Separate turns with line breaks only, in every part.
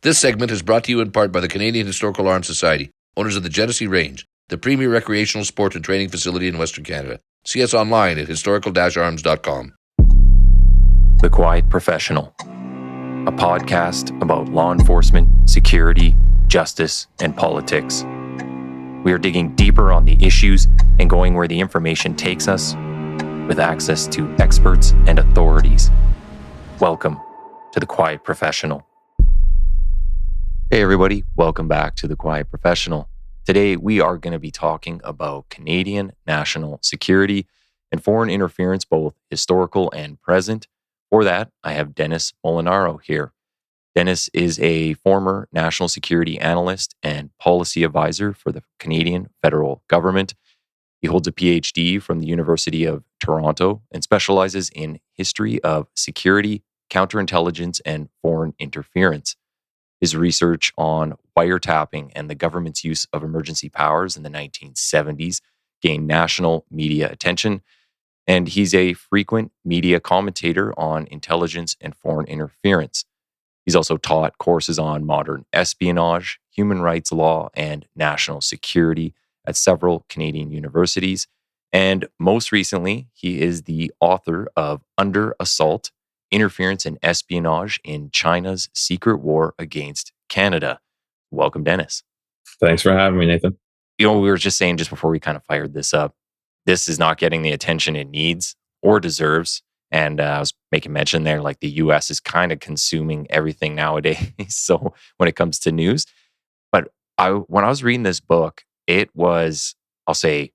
This segment is brought to you in part by the Canadian Historical Arms Society, owners of the Genesee Range, the premier recreational sport and training facility in Western Canada. See us online at historical-arms.com.
The Quiet Professional, a podcast about law enforcement, security, justice, and politics. We are digging deeper on the issues and going where the information takes us with access to experts and authorities. Welcome to The Quiet Professional. Hey everybody, welcome back to The Quiet Professional. Today we are going to be talking about Canadian national security and foreign interference, both historical and present. For that, I have Dennis Molinaro here. Dennis is a former national security analyst and policy advisor for the Canadian federal government. He holds a PhD from the University of Toronto and specializes in history of security, counterintelligence, and foreign interference. His research on wiretapping and the government's use of emergency powers in the 1970s gained national media attention, and he's a frequent media commentator on intelligence and foreign interference. He's also taught courses on modern espionage, human rights law, and national security at several Canadian universities. And most recently, he is the author of Under Assault: Interference and Espionage in China's Secret War Against Canada. Welcome, Dennis.
Thanks for having me, Nathan.
We were just saying just before we kind of fired this up, this is not getting the attention it needs or deserves. And I was making mention there, like the US is kind of consuming everything nowadays. So when it comes to news, but when I was reading this book, it was, I'll say,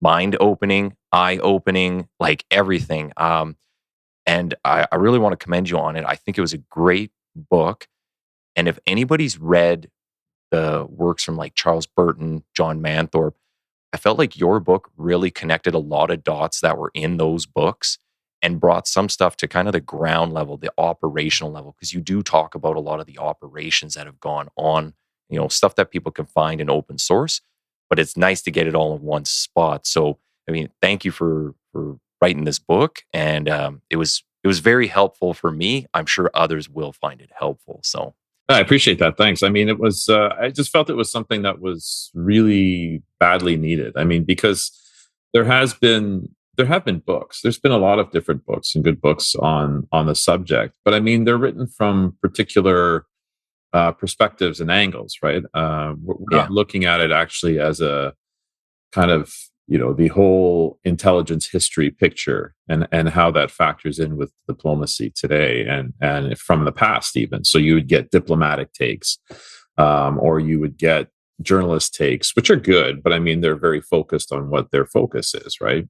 mind-opening, eye-opening, like everything. And I really want to commend you on it. I think it was a great book. And if anybody's read the works from like Charles Burton, John Manthorpe, I felt like your book really connected a lot of dots that were in those books and brought some stuff to kind of the ground level, the operational level, because you do talk about a lot of the operations that have gone on, stuff that people can find in open source, but it's nice to get it all in one spot. So, thank you for writing this book, and it was very helpful for me. I'm sure others will find it helpful. So
I appreciate that. Thanks. It was. I just felt it was something that was really badly needed. Because there have been books. There's been a lot of different books and good books on the subject, but they're written from particular perspectives and angles, right? We're not looking at it actually as a kind of the whole intelligence history picture and how that factors in with diplomacy today and from the past even. So you would get diplomatic takes, or you would get journalist takes, which are good, but they're very focused on what their focus is, right?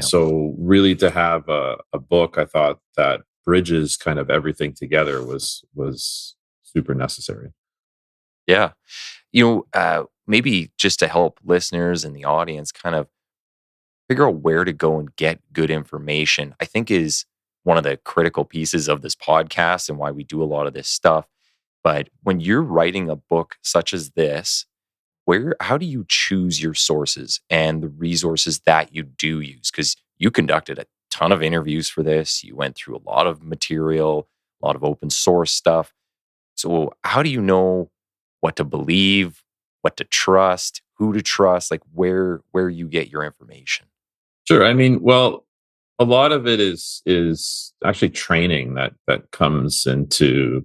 So really to have a book, I thought that bridges kind of everything together was super necessary.
Yeah. Maybe just to help listeners and the audience kind of figure out where to go and get good information, I think is one of the critical pieces of this podcast and why we do a lot of this stuff. But when you're writing a book such as this, how do you choose your sources and the resources that you do use? Because you conducted a ton of interviews for this. You went through a lot of material, a lot of open source stuff. So how do you know what to believe, what to trust, who to trust, like where you get your information?
Sure. Well, a lot of it is actually training that comes into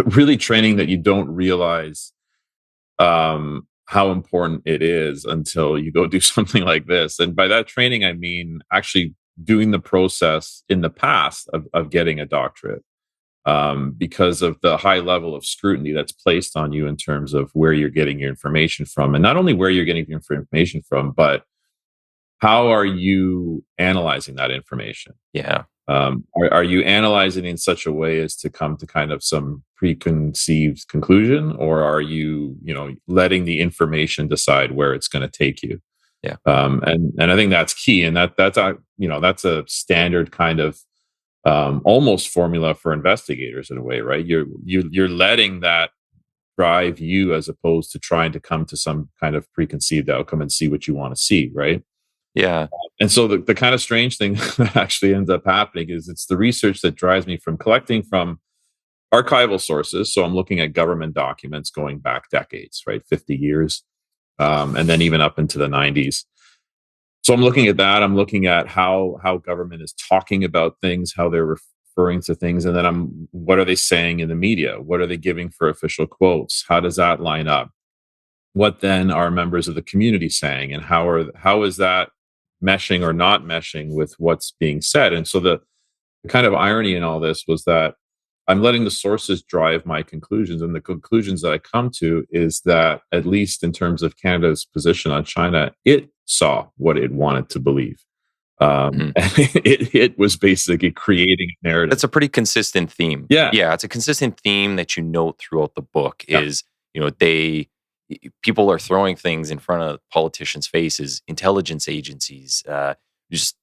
really training that you don't realize how important it is until you go do something like this. And by that training, I mean actually doing the process in the past of getting a doctorate. Because of the high level of scrutiny that's placed on you in terms of where you're getting your information from. And not only where you're getting your information from, but how are you analyzing that information?
Yeah.
Are you analyzing in such a way as to come to kind of some preconceived conclusion, or are you, letting the information decide where it's going to take you?
Yeah.
And I think that's key. And that's a standard kind of almost formula for investigators in a way, right? You're letting that drive you as opposed to trying to come to some kind of preconceived outcome and see what you want to see, right?
Yeah.
And so the kind of strange thing that actually ends up happening is it's the research that drives me from collecting from archival sources. So I'm looking at government documents going back decades, right? 50 years. And then even up into the 90s. So I'm looking at that. I'm looking at how government is talking about things, how they're referring to things, and then what are they saying in the media? What are they giving for official quotes? How does that line up? What then are members of the community saying, and how is that meshing or not meshing with what's being said? And so the kind of irony in all this was that I'm letting the sources drive my conclusions. And the conclusions that I come to is that, at least in terms of Canada's position on China, it saw what it wanted to believe. And it was basically creating a narrative.
That's a pretty consistent theme.
Yeah.
Yeah, it's a consistent theme that you note throughout the book is, people are throwing things in front of politicians' faces, intelligence agencies, just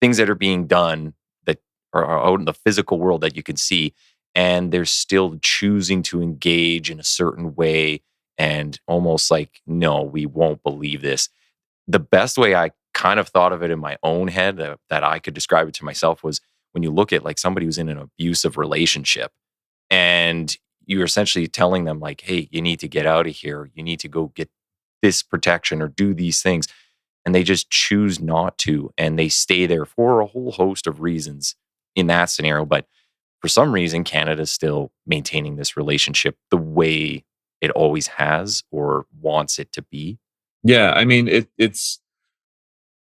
things that are being done that are out in the physical world that you can see. And they're still choosing to engage in a certain way and almost like, no, we won't believe this. The best way I kind of thought of it in my own head that I could describe it to myself was when you look at like somebody who's in an abusive relationship and you're essentially telling them like, hey, you need to get out of here. You need to go get this protection or do these things. And they just choose not to. And they stay there for a whole host of reasons in that scenario. But for some reason, Canada's still maintaining this relationship the way it always has or wants it to be.
Yeah, I mean,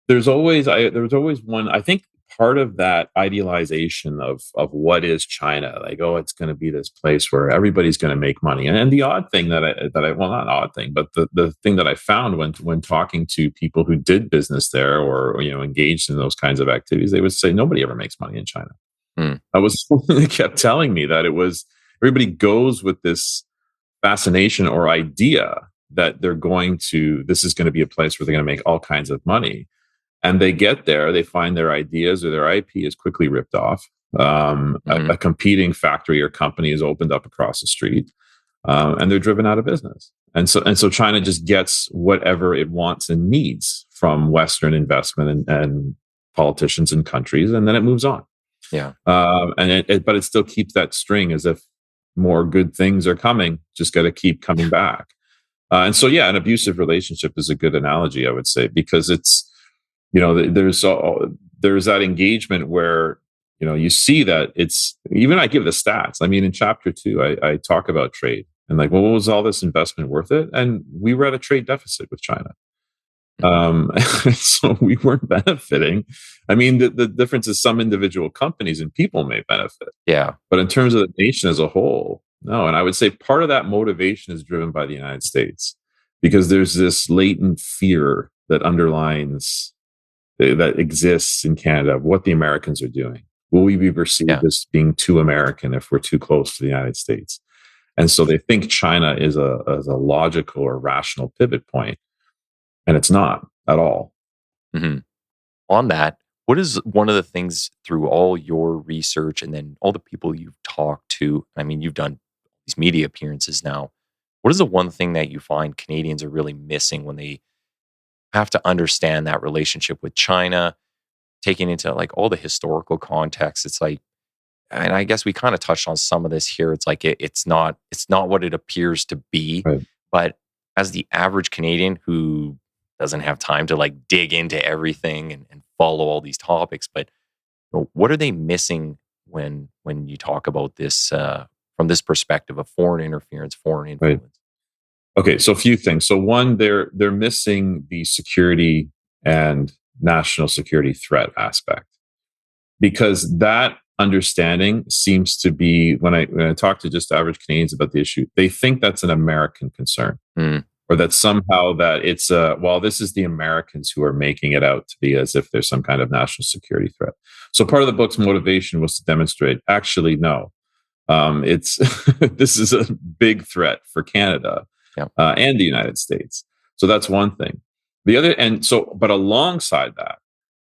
there's always one. I think part of that idealization of what is China, like, oh, it's going to be this place where everybody's going to make money. And the odd thing that I well, not odd thing, but the thing that I found when talking to people who did business there or engaged in those kinds of activities, they would say nobody ever makes money in China. I was they kept telling me that it was everybody goes with this fascination or idea that this is going to be a place where they're going to make all kinds of money. And they get there, they find their ideas or their IP is quickly ripped off. A competing factory or company is opened up across the street, and they're driven out of business. And so China just gets whatever it wants and needs from Western investment and politicians and countries, and then it moves on.
Yeah.
But it still keeps that string as if more good things are coming, just got to keep coming back. And so, yeah, an abusive relationship is a good analogy, I would say, because it's, there's that engagement where, you see that it's, even I give the stats. I mean, in chapter 2, I talk about trade and like, well, was all this investment worth it? And we were at a trade deficit with China. So we weren't benefiting. I mean, the difference is some individual companies and people may benefit.
Yeah.
But in terms of the nation as a whole, no. And I would say part of that motivation is driven by the United States because there's this latent fear that underlines, that exists in Canada of what the Americans are doing. Will we be perceived as being too American if we're too close to the United States? And so they think China is a logical or rational pivot point. And it's not at all.
On that, what is one of the things through all your research and then all the people you've talked to? I mean, you've done these media appearances now. What is the one thing that you find Canadians are really missing when they have to understand that relationship with China, taking into like all the historical context? It's like, and I guess we kind of touched on some of this here. It's like it's not what it appears to be.
Right.
But as the average Canadian who doesn't have time to like dig into everything and follow all these topics, but what are they missing when you talk about this from this perspective of foreign interference, foreign influence?
Right. Okay, so a few things. So one, they're missing the security and national security threat aspect, because that understanding seems to be, when I talk to just average Canadians about the issue, they think that's an American concern. Or that somehow that it's this is the Americans who are making it out to be as if there's some kind of national security threat. So part of the book's motivation was to demonstrate, actually, no, it's this is a big threat for Canada and the United States. So that's one thing. The other, but alongside that,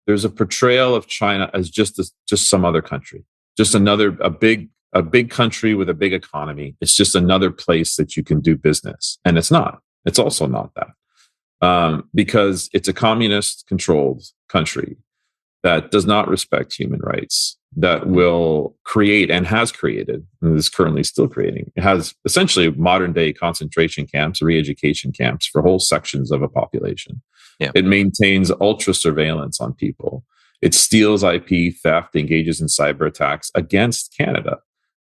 there's a portrayal of China as just some other country, just a big country with a big economy. It's just another place that you can do business, and it's not. It's also not that, because it's a communist-controlled country that does not respect human rights, that will create and has created, and is currently still creating, it has essentially modern day concentration camps, re-education camps for whole sections of a population.
Yeah.
It maintains ultra surveillance on people. It steals IP, theft, engages in cyber attacks against Canada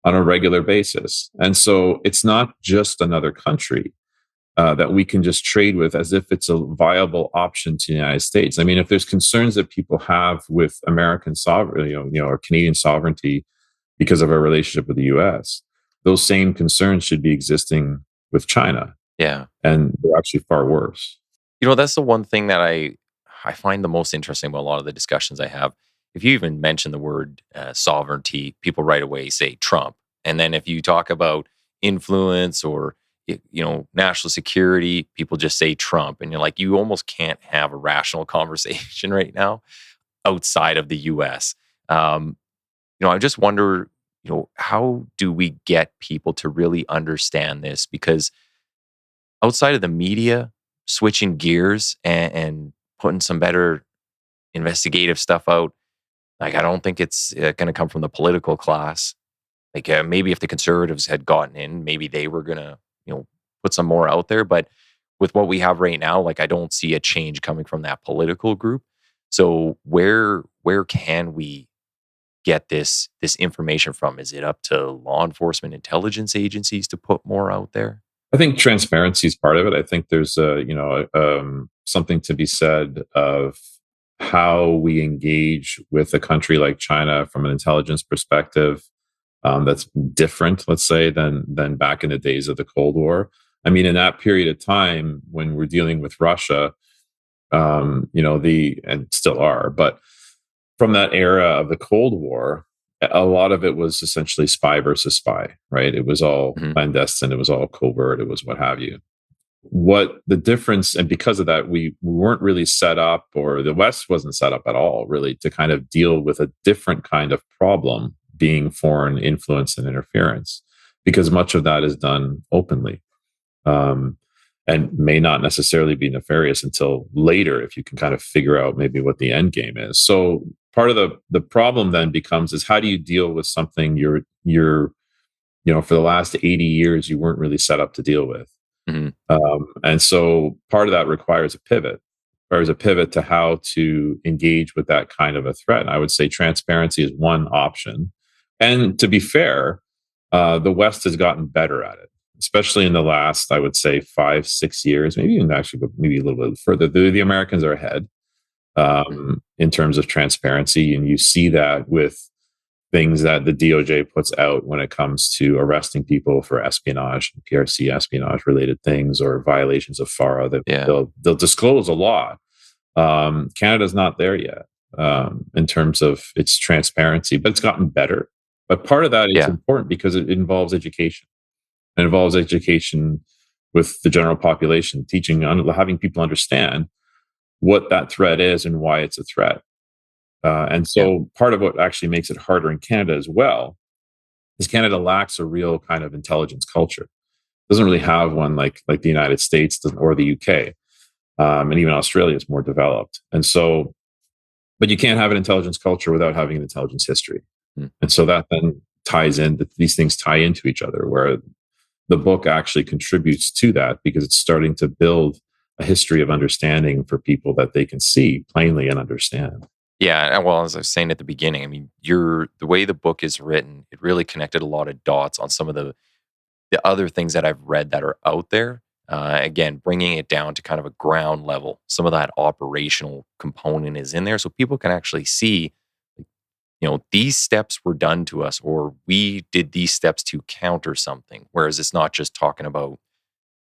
on a regular basis. And so it's not just another country that we can just trade with as if it's a viable option to the United States. I mean, if there's concerns that people have with American sovereignty, or Canadian sovereignty because of our relationship with the US, those same concerns should be existing with China.
Yeah.
And they're actually far worse.
That's the one thing that I find the most interesting about a lot of the discussions I have. If you even mention the word sovereignty, people right away say Trump. And then if you talk about influence or national security, people just say Trump. And you're like, you almost can't have a rational conversation right now outside of the US. I just wonder, how do we get people to really understand this? Because outside of the media switching gears and putting some better investigative stuff out, like, I don't think it's going to come from the political class. Like, maybe if the conservatives had gotten in, maybe they were going to, put some more out there. But with what we have right now, like, I don't see a change coming from that political group. So where can we get this information from? Is it up to law enforcement intelligence agencies to put more out there?
I think transparency is part of it. I think there's something to be said of how we engage with a country like China from an intelligence perspective that's different, let's say, than back in the days of the Cold War. I mean, in that period of time when we're dealing with Russia, and still are, but from that era of the Cold War, a lot of it was essentially spy versus spy, right? It was all clandestine, it was all covert, it was what have you. What the difference, and because of that, we weren't really set up, or the West wasn't set up at all, really, to kind of deal with a different kind of problem, being foreign influence and interference, because much of that is done openly. And may not necessarily be nefarious until later, if you can kind of figure out maybe what the end game is. So part of the problem then becomes is, how do you deal with something you're for the last 80 years you weren't really set up to deal with? And so part of that requires a pivot to how to engage with that kind of a threat. And I would say transparency is one option. And to be fair, the West has gotten better at it, especially in the last, I would say, 5-6 years, maybe even actually maybe a little bit further. The Americans are ahead in terms of transparency. And you see that with things that the DOJ puts out when it comes to arresting people for espionage, PRC espionage related things, or violations of FARA. They'll disclose a lot. Canada's not there yet in terms of its transparency, but it's gotten better. But part of that is important because it involves education. It involves education with the general population, teaching, having people understand what that threat is and why it's a threat. And so part of what actually makes it harder in Canada as well is Canada lacks a real kind of intelligence culture. It doesn't really have one like the United States or the UK. And even Australia is more developed. And so, but you can't have an intelligence culture without having an intelligence history. And so that then ties in, these things tie into each other, where the book actually contributes to that, because it's starting to build a history of understanding for people that they can see plainly and understand.
Yeah, well, as I was saying at the beginning, I mean, the way the book is written, it really connected a lot of dots on some of the other things that I've read that are out there. Again, bringing it down to kind of a ground level. Some of that operational component is in there, so people can actually see, these steps were done to us, or we did these steps to counter something. Whereas it's not just talking about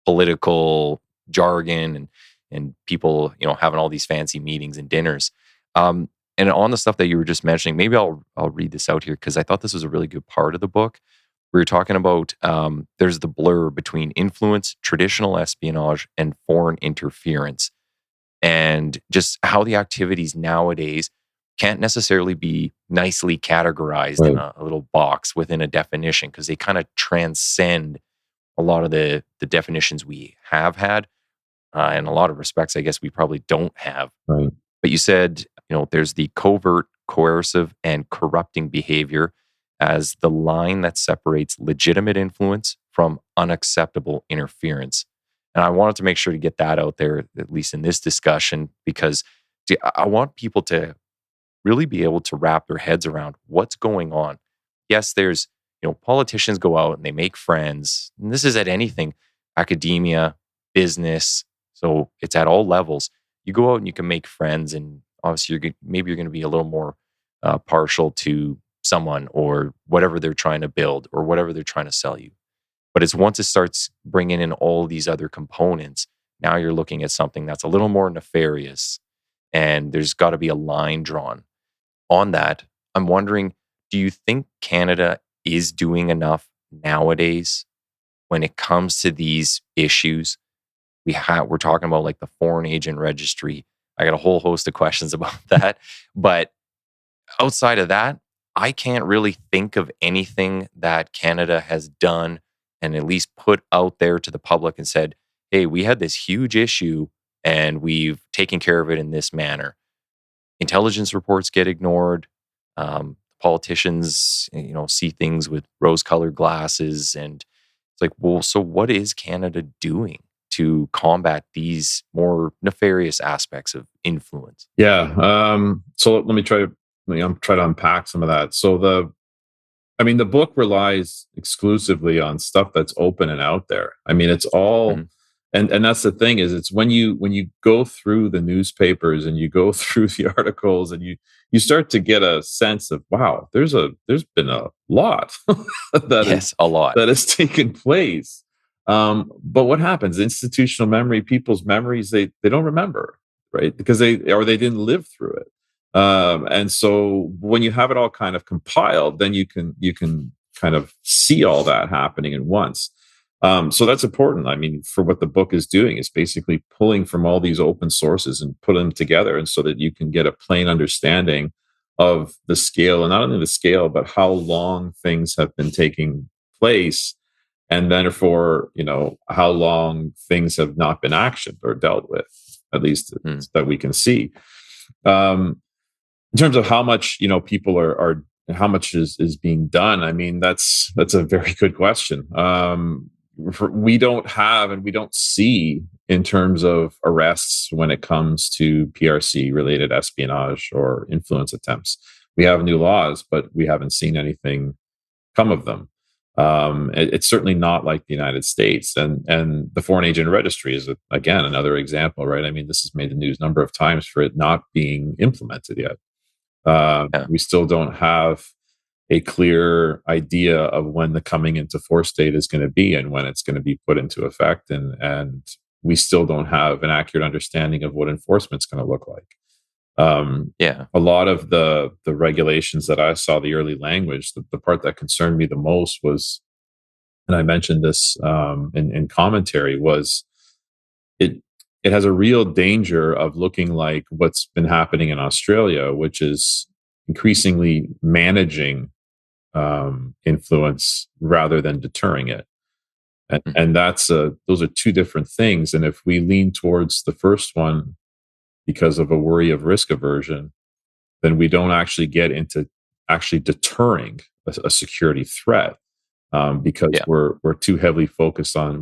political jargon and people, having all these fancy meetings and dinners. And on the stuff that you were just mentioning, maybe I'll read this out here, because I thought this was a really good part of the book. We were talking about there's the blur between influence, traditional espionage, and foreign interference, and just how the activities nowadays can't necessarily be nicely categorized in a little box within a definition, because they kind of transcend a lot of the definitions we have had. In a lot of respects, I guess we probably don't have.
Right.
But you said, there's the covert coercive, and corrupting behavior as the line that separates legitimate influence from unacceptable interference. And I wanted to make sure to get that out there, at least in this discussion, because I want people to really be able to wrap their heads around what's going on. Yes, there's, politicians go out and they make friends. And this is at anything, academia, business. So it's at all levels. You go out and you can make friends, and obviously maybe you're going to be a little more partial to someone or whatever they're trying to build or whatever they're trying to sell you. But it's once it starts bringing in all these other components, now you're looking at something that's a little more nefarious, and there's got to be a line drawn. On that, I'm wondering, do you think Canada is doing enough nowadays when it comes to these issues? We're talking about like the foreign agent registry. I got a whole host of questions about that. But outside of that, I can't really think of anything that Canada has done and at least put out there to the public and said, hey, we had this huge issue and we've taken care of it in this manner. Intelligence reports get ignored. Politicians, see things with rose-colored glasses, and it's like, well, so what is Canada doing to combat these more nefarious aspects of influence?
Yeah. So let me try to unpack some of that. So the book relies exclusively on stuff that's open and out there. I mean, it's all. Mm-hmm. And that's the thing, is it's when you go through the newspapers and you go through the articles and you start to get a sense of, wow, there's been a lot that has taken place. But what happens? Institutional memory, people's memories, they don't remember, right? Because they didn't live through it. And so when you have it all kind of compiled, then you can kind of see all that happening at once. So that's important. I mean, for what the book is doing, is basically pulling from all these open sources and putting them together, and so that you can get a plain understanding of the scale, and not only the scale, but how long things have been taking place, and then for how long things have not been actioned or dealt with, at least that we can see. In terms of how much people are how much is being done, I mean, that's a very good question. We don't have and we don't see in terms of arrests when it comes to PRC related espionage or influence attempts. We have new laws, but we haven't seen anything come of them. It's certainly not like the United States, and the foreign agent registry is again another example, right? I mean, this has made the news a number of times for it not being implemented yet. We still don't have a clear idea of when the coming into force date is going to be and when it's going to be put into effect. And we still don't have an accurate understanding of what enforcement's going to look like. A lot of the regulations that I saw, the early language, the part that concerned me the most was, and I mentioned this in commentary, was it has a real danger of looking like what's been happening in Australia, which is increasingly managing influence rather than deterring it. And that's those are two different things. And if we lean towards the first one because of a worry of risk aversion, then we don't actually get into actually deterring a security threat, because we're too heavily focused on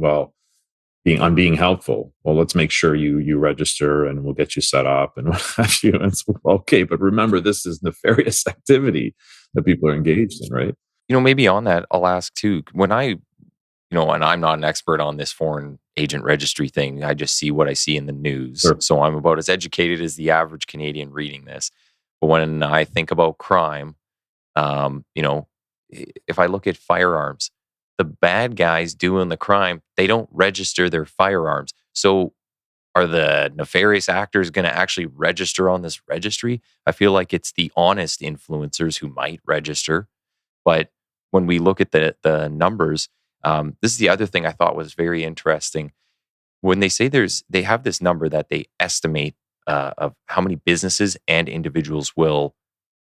being helpful. Well, let's make sure you register and we'll get you set up and what have you. And so, okay, but remember, this is nefarious activity that people are engaged in, right?
Maybe on that, I'll ask too, when and I'm not an expert on this foreign agent registry thing. I just see what I see in the news. Sure. So I'm about as educated as the average Canadian reading this. But when I think about crime, if I look at firearms, the bad guys doing the crime, they don't register their firearms. So are the nefarious actors going to actually register on this registry? I feel like it's the honest influencers who might register. But when we look at the numbers, this is the other thing I thought was very interesting. When they say they have this number that they estimate of how many businesses and individuals will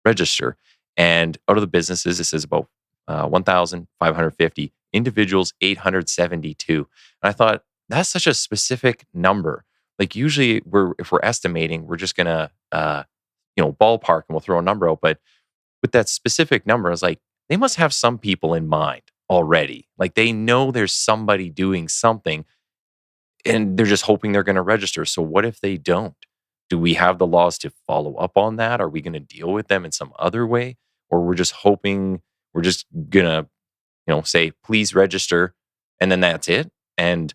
register. And out of the businesses, this is about 1,550, individuals 872. And I thought, that's such a specific number. Like usually if we're estimating, we're just going to ballpark, and we'll throw a number out. But with that specific number, I was like, they must have some people in mind already. Like they know there's somebody doing something and they're just hoping they're going to register. So what if they don't? Do we have the laws to follow up on that? Are we going to deal with them in some other way? Or we're just hoping we're just going to, say, please register, and then that's it? And,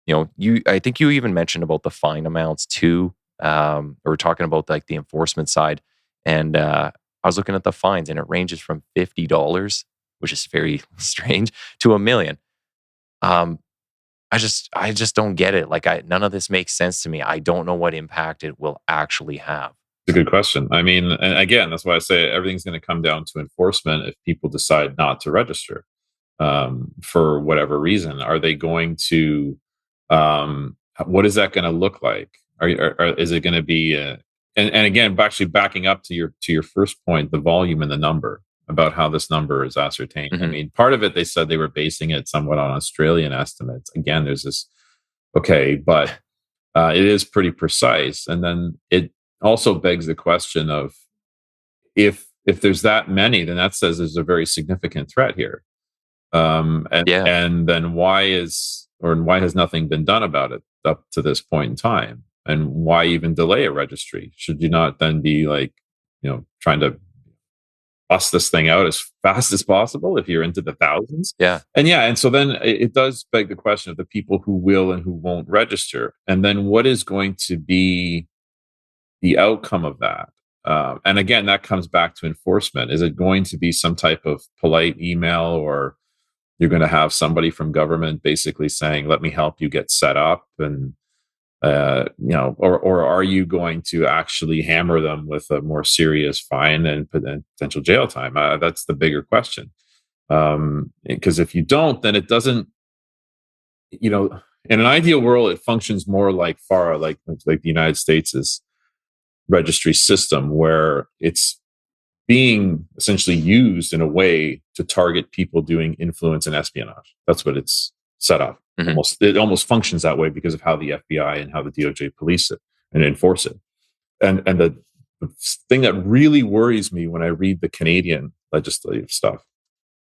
I think you even mentioned about the fine amounts too. Or talking about like the enforcement side. And I was looking at the fines, and it ranges from $50, which is very strange, to $1 million. I just don't get it. Like none of this makes sense to me. I don't know what impact it will actually have.
It's a good question. I mean, and again, that's why I say everything's going to come down to enforcement. If people decide not to register for whatever reason, are they going to? What is that going to look like? Is it going to be? And again, actually backing up to your first point, the volume and the number, about how this number is ascertained.
Mm-hmm.
I mean, part of it, they said they were basing it somewhat on Australian estimates. Again, there's this, okay, but it is pretty precise. And then it also begs the question of if there's that many, then that says there's a very significant threat here. And then why has nothing been done about it up to this point in time? And why even delay a registry? Should you not then be like, trying to bust this thing out as fast as possible if you're into the thousands?
Yeah.
And so then it does beg the question of the people who will and who won't register. And then what is going to be the outcome of that? And again, that comes back to enforcement. Is it going to be some type of polite email, or you're going to have somebody from government basically saying, let me help you get set up? And or are you going to actually hammer them with a more serious fine and potential jail time? That's the bigger question. Because if you don't, then it doesn't, in an ideal world, it functions more like the United States' registry system, where it's being essentially used in a way to target people doing influence and espionage. That's what it's set up.
Mm-hmm.
It almost functions that way because of how the FBI and how the DOJ police it and enforce it. And the thing that really worries me when I read the Canadian legislative stuff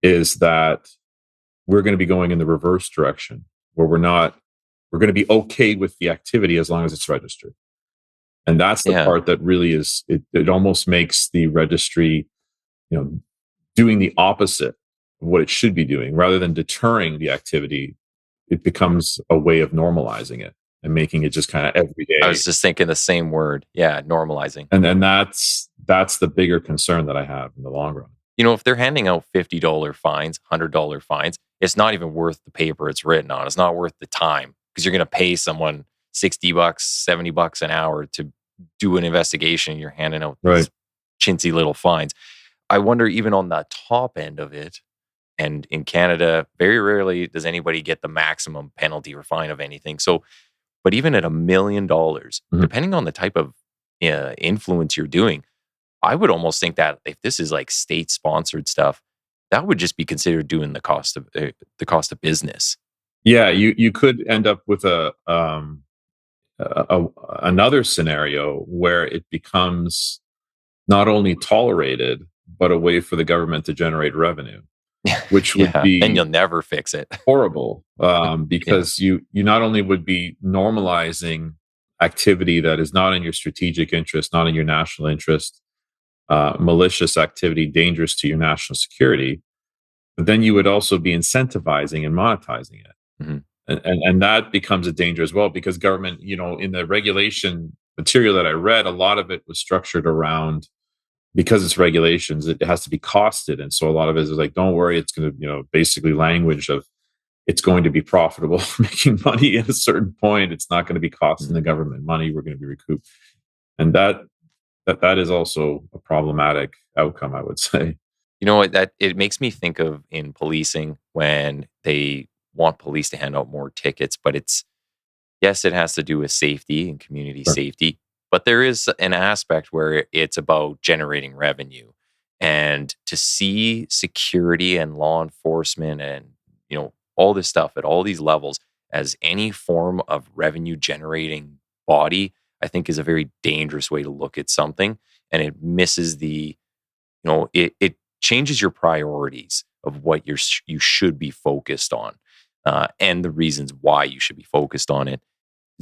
is that we're going to be going in the reverse direction, where we're going to be okay with the activity as long as it's registered. And that's the part that really is, it almost makes the registry, doing the opposite of what it should be doing. Rather than deterring the activity, it becomes a way of normalizing it and making it just kind of everyday.
I was just thinking the same word. Yeah, normalizing.
And that's the bigger concern that I have in the long run.
If they're handing out $50 fines, $100 fines, it's not even worth the paper it's written on. It's not worth the time, because you're going to pay someone $60, $70 an hour to do an investigation. You're handing out these chintzy little fines. I wonder, even on the top end of it, and in Canada, very rarely does anybody get the maximum penalty or fine of anything. So, but even at $1 million, depending on the type of influence you're doing, I would almost think that if this is like state-sponsored stuff, that would just be considered doing the cost of business.
Yeah, you could end up with another scenario where it becomes not only tolerated, but a way for the government to generate revenue, which would be,
and you'll never fix it.
Horrible, because you not only would be normalizing activity that is not in your strategic interest, not in your national interest, malicious activity, dangerous to your national security, but then you would also be incentivizing and monetizing it.
Mm-hmm.
And that becomes a danger as well, because government, in the regulation material that I read, a lot of it was structured around, because it's regulations, it has to be costed. And so a lot of it is like, don't worry, it's going to, basically language of, it's going to be profitable making money at a certain point. It's not going to be costing the government money. We're going to be recouped. And that is also a problematic outcome, I would say.
That it makes me think of in policing, when they want police to hand out more tickets, but it has to do with safety and community safety, but there is an aspect where it's about generating revenue. And to see security and law enforcement and all this stuff at all these levels as any form of revenue generating body, I think is a very dangerous way to look at something. and it misses it changes your priorities of what you should be focused on, and the reasons why you should be focused on it.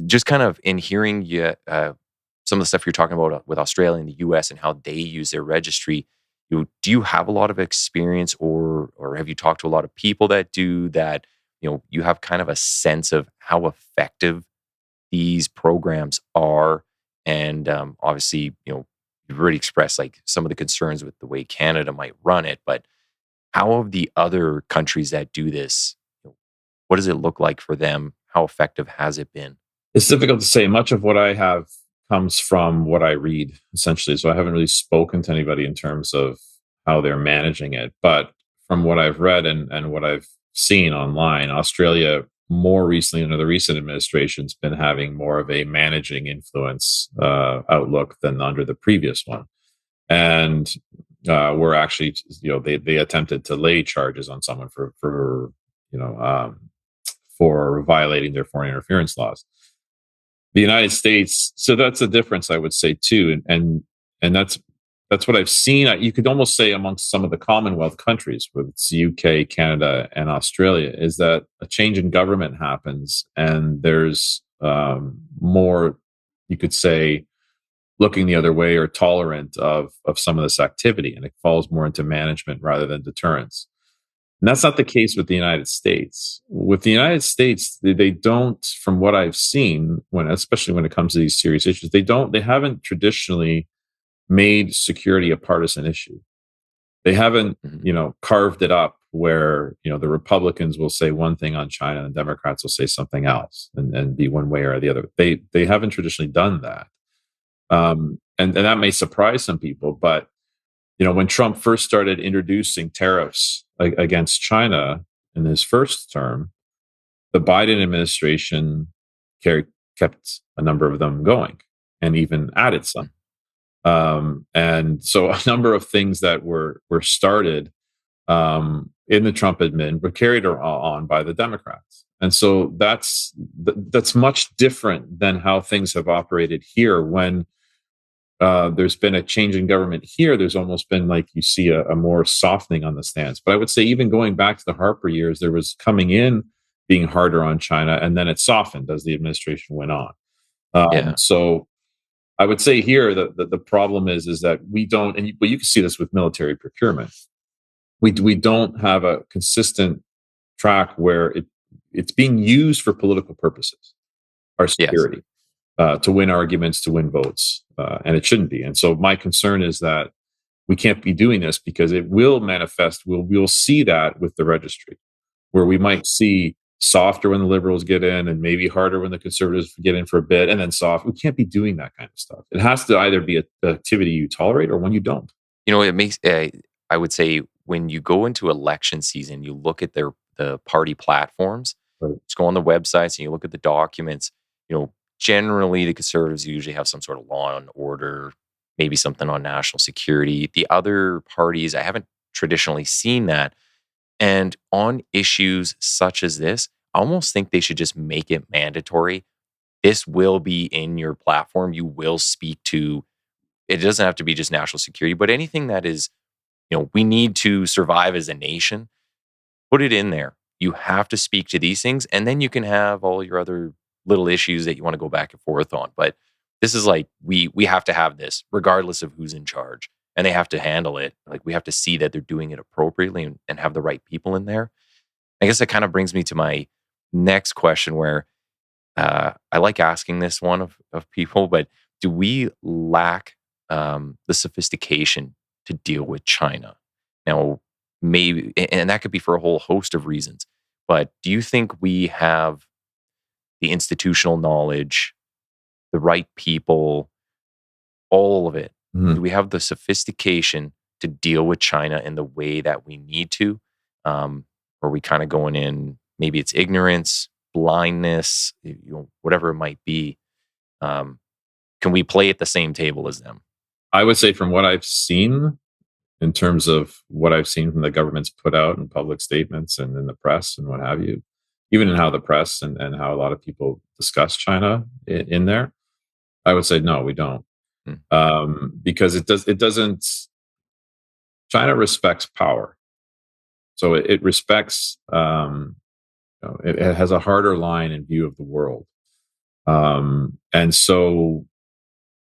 Just kind of in hearing you, some of the stuff you're talking about with Australia and the US and how they use their registry, do you have a lot of experience, or have you talked to a lot of people that do that? You have kind of a sense of how effective these programs are, and obviously, you've already expressed like some of the concerns with the way Canada might run it, but how have the other countries that do this? What does it look like for them? How effective has it been?
It's difficult to say. Much of what I have comes from what I read, essentially. So I haven't really spoken to anybody in terms of how they're managing it. But from what I've read and what I've seen online, Australia more recently under the recent administration's been having more of a managing influence outlook than under the previous one. And we're actually, they attempted to lay charges on someone for violating their foreign interference laws. The United States, so that's a difference, I would say, too, and that's what I've seen. You could almost say amongst some of the Commonwealth countries, with UK, Canada, and Australia, is that a change in government happens, and there's more, you could say, looking the other way or tolerant of some of this activity, and it falls more into management rather than deterrence. And that's not the case with the United States. With the United States, they don't, from what I've seen, especially when it comes to these serious issues, they haven't traditionally made security a partisan issue. They haven't, carved it up where, the Republicans will say one thing on China and the Democrats will say something else and be one way or the other. They haven't traditionally done that. And that may surprise some people, but when Trump first started introducing tariffs against China in his first term, the Biden administration kept a number of them going and even added some. And so a number of things that were started in the Trump admin were carried on by the Democrats. And so that's much different than how things have operated here. When there's been a change in government here, there's almost been like you see a more softening on the stance. But I would say even going back to the Harper years, there was coming in being harder on China, and then it softened as the administration went on. So I would say here that the problem is that we don't, but you can see this with military procurement. We don't have a consistent track where it's being used for political purposes, our security. Yes. To win arguments, to win votes, and it shouldn't be. And so my concern is that we can't be doing this because it will manifest. We'll see that with the registry, where we might see softer when the liberals get in and maybe harder when the conservatives get in for a bit, and then soft. We can't be doing that kind of stuff. It has to either be an activity you tolerate or one you don't.
It makes, I would say, when you go into election season, you look at the party platforms,
right.
Just go on the websites and you look at the documents, generally the conservatives usually have some sort of law and order, maybe something on national security. The other parties, I haven't traditionally seen that. And on issues such as this, I almost think they should just make it mandatory. This will be in your platform. You will speak to, it doesn't have to be just national security, but anything that is, we need to survive as a nation, put it in there. You have to speak to these things, and then you can have all your other little issues that you want to go back and forth on. But this is like, we have to have this regardless of who's in charge, and they have to handle it. Like, we have to see that they're doing it appropriately and have the right people in there. I guess that kind of brings me to my next question, where I like asking this one of people, but do we lack the sophistication to deal with China? Now, maybe, and that could be for a whole host of reasons, but do you think we have the institutional knowledge, the right people, all of it? Do we have the sophistication to deal with China in the way that we need to? Or are we kind of going in, maybe it's ignorance, blindness, whatever it might be? Can we play at the same table as them?
I would say from what I've seen, in terms of what I've seen from the government's put out in public statements and in the press and what have you, even in how the press and how a lot of people discuss China in there, I would say, no, we don't. because it doesn't. China respects power, so it respects. It has a harder line in view of the world, and so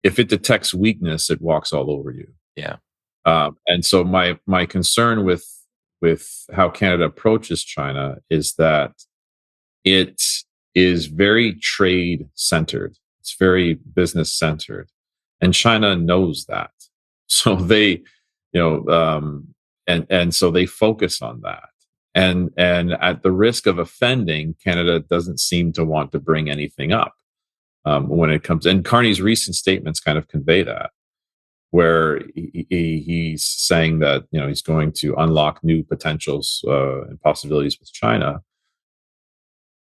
if it detects weakness, it walks all over you.
Yeah.
And so my concern with how Canada approaches China is that it is very trade centered. It's very business centered, and China knows that. So they, and so they focus on that. And at the risk of offending, Canada doesn't seem to want to bring anything up when it comes. And Carney's recent statements kind of convey that, where he's saying that he's going to unlock new potentials and possibilities with China.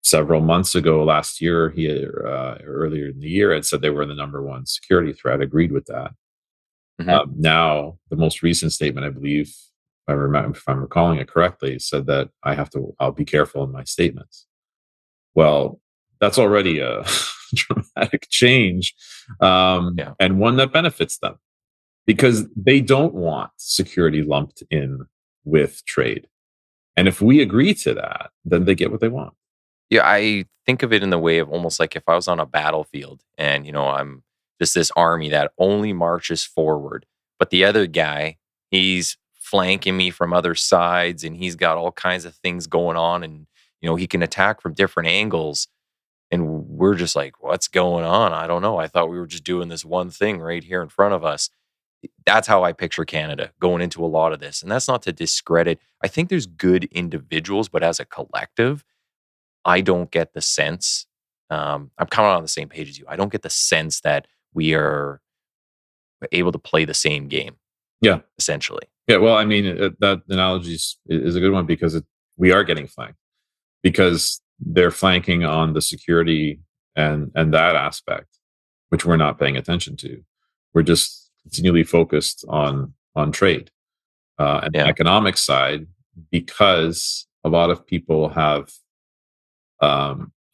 Several months ago, last year, earlier in the year, had said they were the number one security threat. Agreed with that. Now, the most recent statement, I believe, if I'm recalling it correctly, said that I'll be careful in my statements. Well, that's already a dramatic change, and one that benefits them, because they don't want security lumped in with trade. And if we agree to that, then they get what they want.
Yeah, I think of it in the way of almost like if I was on a battlefield and, I'm just this army that only marches forward, but the other guy, he's flanking me from other sides and he's got all kinds of things going on, and, he can attack from different angles. And we're just like, what's going on? I don't know. I thought we were just doing this one thing right here in front of us. That's how I picture Canada going into a lot of this. And that's not to discredit. I think there's good individuals, but as a collective, I don't get the sense, I'm kind of on the same page as you. I don't get the sense that we are able to play the same game.
Yeah.
Essentially.
Yeah. Well, I mean, that analogy is a good one, because we are getting flanked, because they're flanking on the security and that aspect, which we're not paying attention to. We're just continually focused on trade and the economic side, because a lot of people have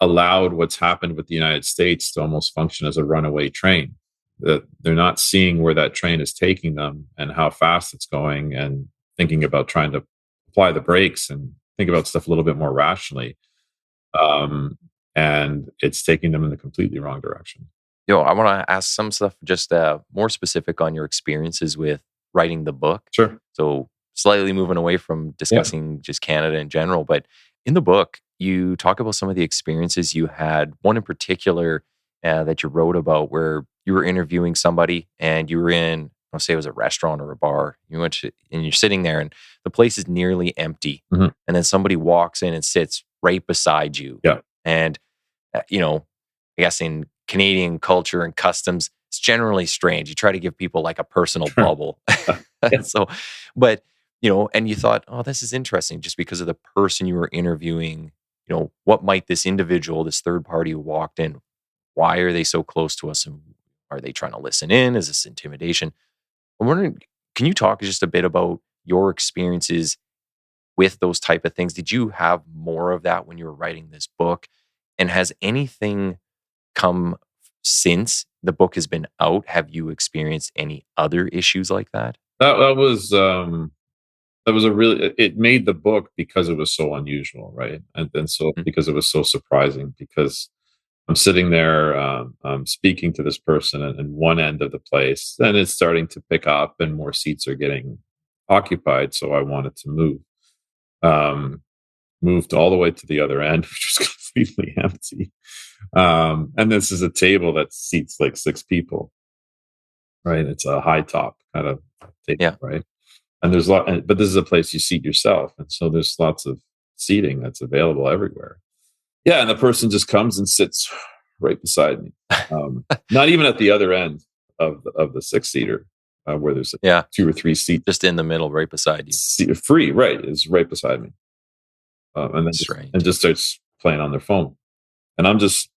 allowed what's happened with the United States to almost function as a runaway train. That they're not seeing where that train is taking them and how fast it's going, and thinking about trying to apply the brakes and think about stuff a little bit more rationally. And it's taking them in the completely wrong direction.
I want to ask some stuff just more specific on your experiences with writing the book.
Sure.
So slightly moving away from discussing just Canada in general, but in the book, you talk about some of the experiences you had. One in particular that you wrote about, where you were interviewing somebody and you were in, I'll say it was a restaurant or a bar. And you're sitting there and the place is nearly empty.
Mm-hmm.
And then somebody walks in and sits right beside you.
Yeah.
And, I guess in Canadian culture and customs, it's generally strange. You try to give people like a personal bubble. So, but, and you thought, oh, this is interesting just because of the person you were interviewing. What might this individual, this third party who walked in, why are they so close to us? And are they trying to listen in? Is this intimidation? I'm wondering, can you talk just a bit about your experiences with those type of things? Did you have more of that when you were writing this book? And has anything come since the book has been out? Have you experienced any other issues like that?
That was it made the book because it was so unusual, right? And so because it was so surprising, because I'm sitting there, I'm speaking to this person in one end of the place, and it's starting to pick up and more seats are getting occupied. So I wanted to move. Moved all the way to the other end, which was completely empty. And this is a table that seats like 6 people, right? It's a high top kind of table, right? And there's but this is a place you seat yourself. And so there's lots of seating that's available everywhere. Yeah. And the person just comes and sits right beside me. Not even at the other end of the 6-seater, where there's 2 or 3 seats.
Just in the middle, right beside you.
Free, right, is right beside me. And then just starts playing on their phone. And I'm just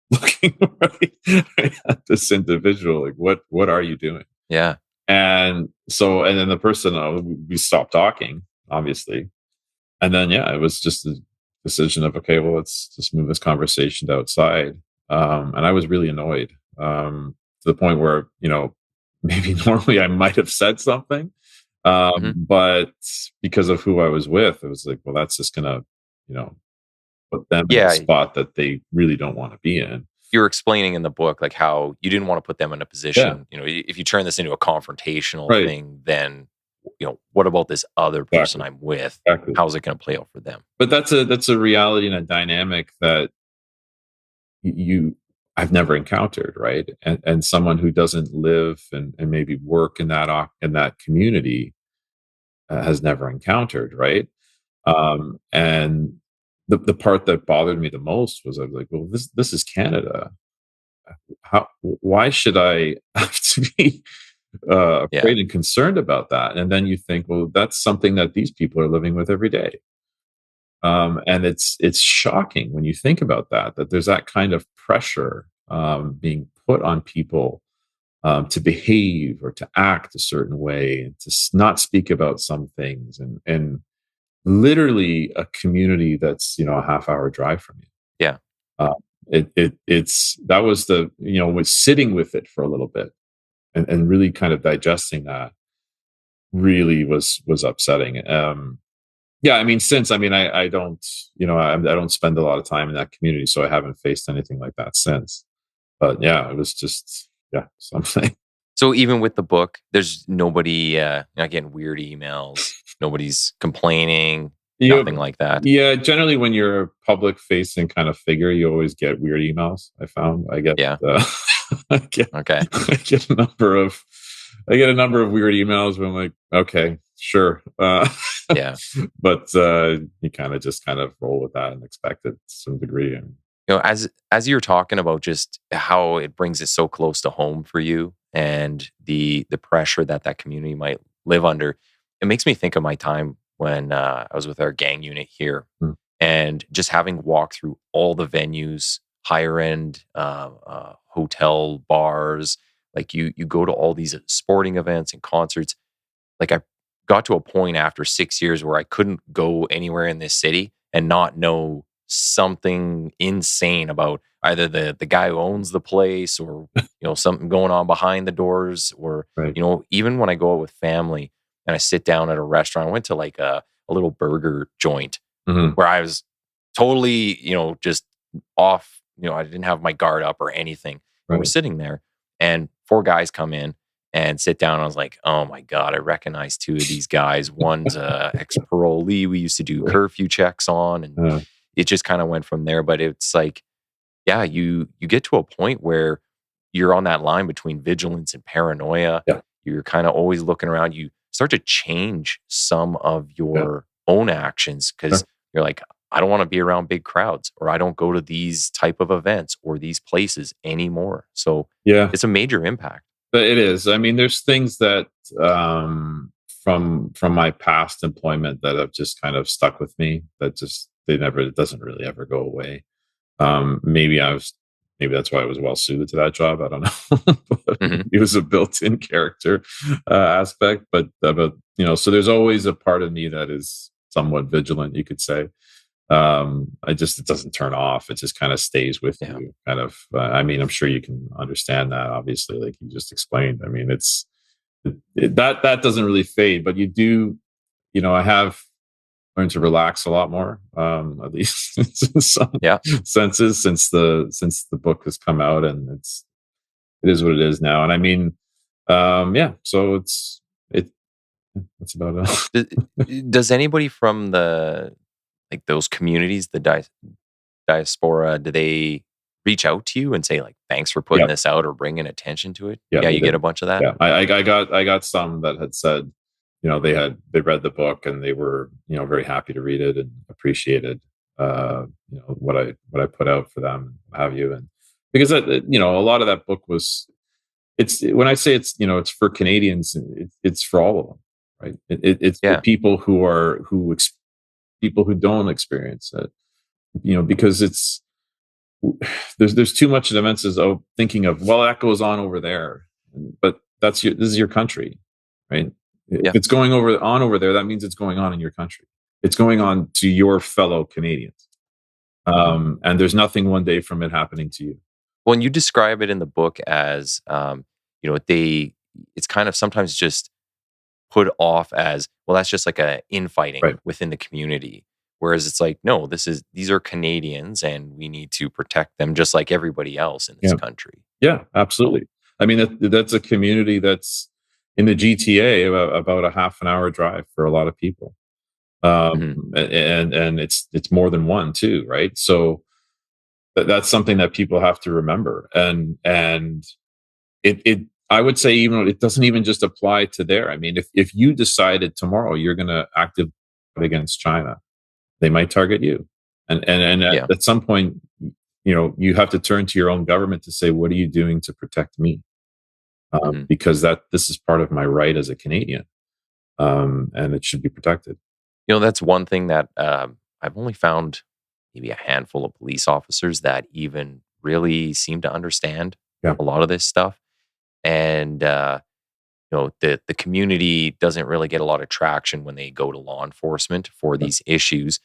looking right at this individual, like, what are you doing?
Yeah.
And then the person, we stopped talking, obviously. And then, it was just a decision of, okay, well, let's just move this conversation to outside. And I was really annoyed to the point where, maybe normally I might have said something. But because of who I was with, it was like, well, that's just gonna, put them in a
Yeah,
spot that they really don't want to be in.
you're explaining in the book like how you didn't want to put them in a
Yeah.
position. If you turn this into a confrontational
Right.
thing, then what about this other person I'm with?
Exactly.
How's it going to play out for them?
But that's a reality and a dynamic that I've never encountered, right? And someone who doesn't live and maybe work in that community has never encountered, right? And the part that bothered me the most was I was like, well, this is Canada. Why should I have to be afraid and concerned about that? And then you think, well, that's something that these people are living with every day. And it's shocking when you think about that there's that kind of pressure being put on people to behave or to act a certain way and to not speak about some things, and literally a community that's a half-hour drive from you.
Yeah.
It's that was was sitting with it for a little bit and really kind of digesting that really was upsetting. Yeah, I mean, I don't, I don't spend a lot of time in that community, so I haven't faced anything like that since. But yeah, it was just something.
So even with the book, there's nobody not getting weird emails. Nobody's complaining. Nothing like that.
Yeah, generally when you're a public facing kind of figure, you always get weird emails. I found I get
Okay.
I get a number of weird emails where I'm like, okay, sure.
Yeah.
But you kind of roll with that and expect it to some degree. And
as you're talking about just how it brings it so close to home for you and the pressure that community might live under, it makes me think of my time when I was with our gang unit here, and just having walked through all the venues, higher end hotel bars. Like you go to all these sporting events and concerts. Like I got to a point after 6 years where I couldn't go anywhere in this city and not know something insane about either the guy who owns the place or something going on behind the doors, or
right.
Even when I go out with family and I sit down at a restaurant. I went to like a little burger joint where I was totally just off. I didn't have my guard up or anything. Right. We're sitting there and 4 guys come in and sit down. And I was like, oh my God, I recognize 2 of these guys. One's a ex-parolee we used to do curfew checks on, and it just kind of went from there. But it's like, yeah, you get to a point where you're on that line between vigilance and paranoia.
Yeah.
You're kind of always looking around. You start to change some of your own actions because you're like, I don't want to be around big crowds, or I don't go to these type of events or these places anymore. So it's a major impact.
But it is. I mean, there's things that from my past employment that have just kind of stuck with me that it doesn't really ever go away. Maybe that's why I was well suited to that job. I don't know. But it was a built-in character aspect, but so there's always a part of me that is somewhat vigilant, you could say. It doesn't turn off. It just kind of stays with you. Kind of. I'm sure you can understand that. Obviously, like you just explained. I mean, that doesn't really fade, but you do. I have learned to relax a lot more, at least in some senses since the book has come out, and it is what it is now. And I mean, so that's about it.
Does anybody from those communities, the diaspora, do they reach out to you and say like, thanks for putting this out or bringing attention to it? Yeah, you get a bunch of that.
Yeah, I got some that had said, they read the book and they were, very happy to read it and appreciated, what I put out for them, and have you. And because a lot of that book was, when I say it's for Canadians, it's for all of them, right? It's for people people who don't experience it, because there's too much defenses of thinking of, well, that goes on over there, but this is your country, right? If it's going on over there, that means it's going on in your country. It's going on to your fellow Canadians. And there's nothing one day from it happening to you.
When you describe it in the book as, it's kind of sometimes just put off as, well, that's just like a infighting
Right.
within the community. Whereas it's like, no, these are Canadians and we need to protect them just like everybody else in this
Yeah.
country.
Yeah, absolutely. I mean, that's a community that's in the GTA, about a half an hour drive for a lot of people.
Hmm.
And it's more than one too, right? So that's something that people have to remember. And it I would say, even it doesn't even just apply to there. I mean, if you decided tomorrow you're going to actively fight against China, they might target you. And
Yeah.
at some point, you have to turn to your own government to say, what are you doing to protect me?
Hmm.
Because this is part of my right as a Canadian, and it should be protected.
That's one thing that I've only found maybe a handful of police officers that even really seem to understand
Yeah.
a lot of this stuff. And the community doesn't really get a lot of traction when they go to law enforcement for these issues.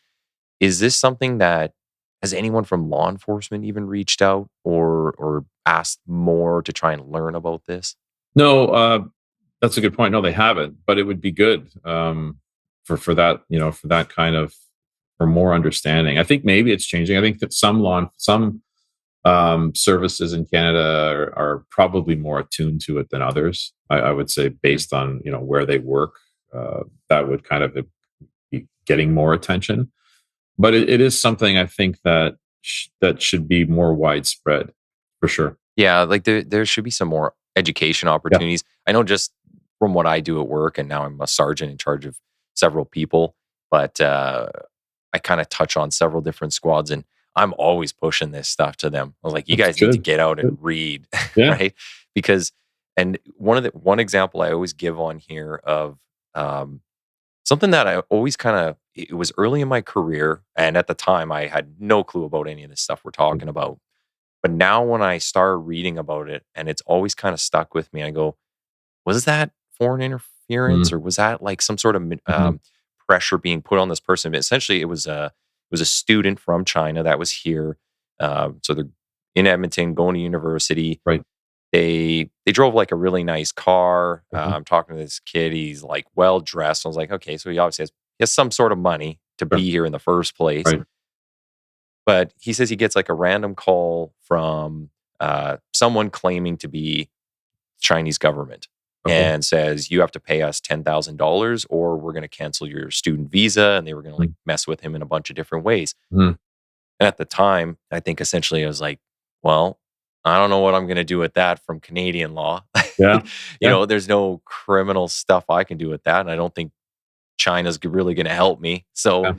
Is this something that has anyone from law enforcement even reached out or asked more to try and learn about this?
No, that's a good point. No, they haven't, but it would be good, for that, for that kind of, for more understanding. I think maybe it's changing. I think that some services in Canada are probably more attuned to it than others. I would say,
Mm.
based on where they work, that would kind of be getting more attention. But it is something, I think, that that should be more widespread, for sure.
Yeah, like there should be some more education
Yeah.
opportunities. I know just from what I do at work, and now I'm a sergeant in charge of several people, but I kind of touch on several different squads, and I'm always pushing this stuff to them. I was like, you
That's
guys need to
good.
get out and
Good.
read,
Yeah.
right? Because, and one example I always give on here of um, something that I always kind of, it was early in my career, and at the time I had no clue about any of this stuff we're talking about. But now when I start reading about it, and it's always kind of stuck with me, I go, was that foreign interference,
Mm,
or was that like some sort of
mhm.
pressure being put on this person? But essentially, it was a student from China that was here. So they're in Edmonton, going to university.
Right.
They drove like a really nice car.
Mhm.
I'm talking to this kid. He's like well dressed. I was like, okay, so he obviously has some sort of money to
Sure.
be here in the first place.
Right.
But he says he gets like a random call from someone claiming to be Chinese government
Okay.
and says, you have to pay us $10,000 or we're going to cancel your student visa. And they were going to like
Mm,
mess with him in a bunch of different ways.
mhm.
And at the time, I think essentially I was like, well, I don't know what I'm going to do with that from Canadian law.
Yeah. Yeah.
There's no criminal stuff I can do with that. And I don't think China's really going to help me. So
Yeah.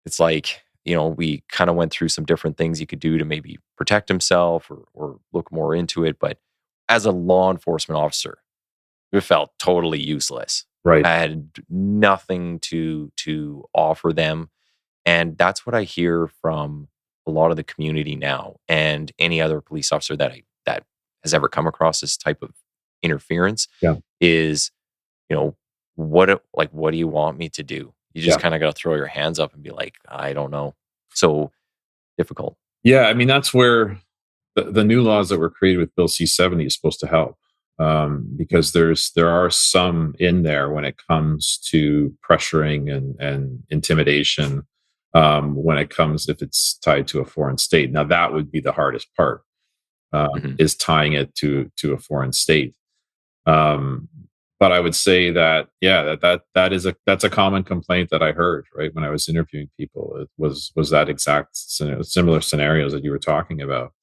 it's like, we kind of went through some different things you could do to maybe protect himself or look more into it. But as a law enforcement officer, it felt totally useless.
Right.
I had nothing to offer them. And that's what I hear from a lot of the community now and any other police officer that has ever come across this type of interference
Yeah.
is, what do you want me to do? You just
Yeah.
kind of got to throw your hands up and be like, I don't know. So difficult.
Yeah. I mean, that's where the new laws that were created with Bill C-70 is supposed to help, because there are some in there when it comes to pressuring and intimidation, when it comes, if it's tied to a foreign state. Now that would be the hardest part,
Hmm.
is tying it to a foreign state. Um, but I would say that, yeah, that's a common complaint that I heard, right, when I was interviewing people. It was that exact similar scenarios that you were talking about.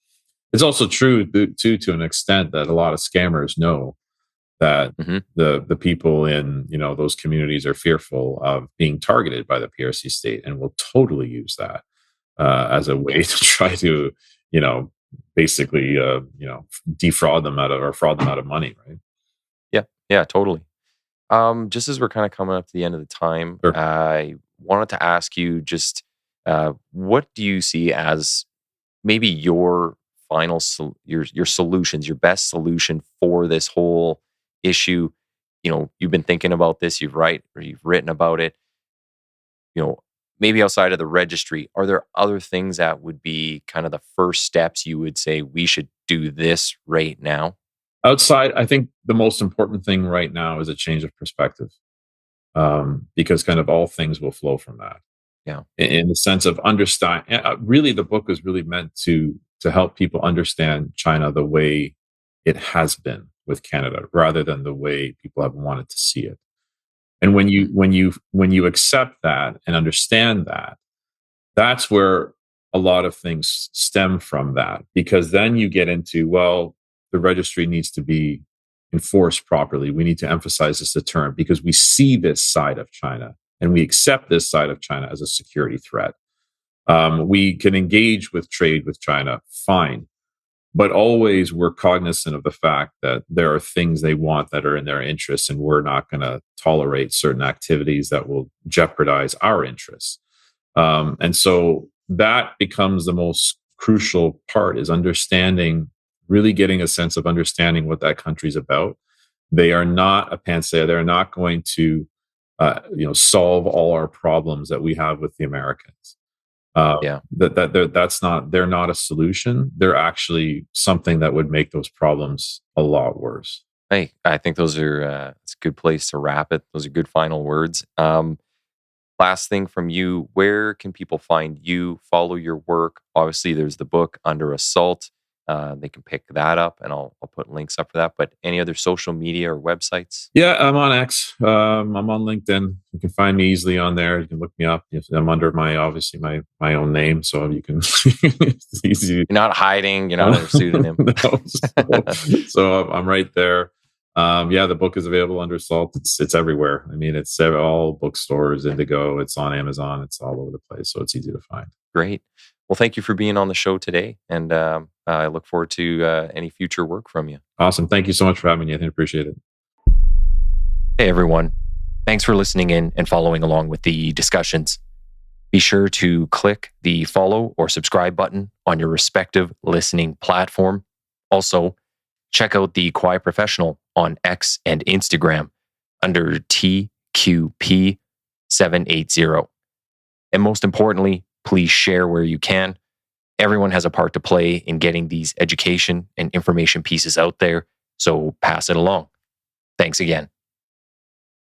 It's also true too, to an extent, that a lot of scammers know that
Hmm.
the people in those communities are fearful of being targeted by the PRC state, and will totally use that, as a way
Yeah.
to try to you know basically defraud them out of, or fraud them out of money, right?
Yeah. Yeah. Totally. Just as we're kind of coming up to the end of the time,
Sure.
I wanted to ask you just what do you see as maybe your final your solutions, your best solution for this whole issue? You've been thinking about this, you've written about it. maybe outside of the registry, are there other things that would be kind of the first steps you would say we should do this right now?
Outside, I think the most important thing right now is a change of perspective, because kind of all things will flow from that.
Yeah.
In the sense of understand, really, the book was really meant to help people understand China the way it has been with Canada, rather than the way people have wanted to see it. And when you accept that and understand that, that's where a lot of things stem from that, because then you get into, well, the registry needs to be enforced properly. We need to emphasize this deterrent because we see this side of China and we accept this side of China as a security threat. We can engage with trade with China, fine. But always we're cognizant of the fact that there are things they want that are in their interests, and we're not going to tolerate certain activities that will jeopardize our interests. And so that becomes the most crucial part, is understanding, really getting a sense of understanding what that country's about. They are not a panacea. They're not going to, solve all our problems that we have with the Americans. They're not a solution. They're actually something that would make those problems a lot worse.
Hey, I think those are it's a good place to wrap it. Those are good final words. Last thing from you, where can people find you, follow your work? Obviously, there's the book Under Assault. They can pick that up, and I'll put links up for that. But any other social media or websites?
Yeah, I'm on X. I'm on LinkedIn. You can find me easily on there. You can look me up. I'm under my own name, so you can. It's easy.
You're not hiding. You're not a pseudonym.
No, so I'm right there. The book is available under Assault. It's everywhere. I mean, it's all bookstores, Indigo. It's on Amazon. It's all over the place, so it's easy to find.
Great. Well, thank you for being on the show today, and I look forward to any future work from you.
Awesome. Thank you so much for having me. I appreciate it.
Hey, everyone. Thanks for listening in and following along with the discussions. Be sure to click the follow or subscribe button on your respective listening platform. Also, check out the Quiet Professional on X and Instagram under TQP780. And most importantly, please share where you can. Everyone has a part to play in getting these education and information pieces out there, so pass it along. Thanks again.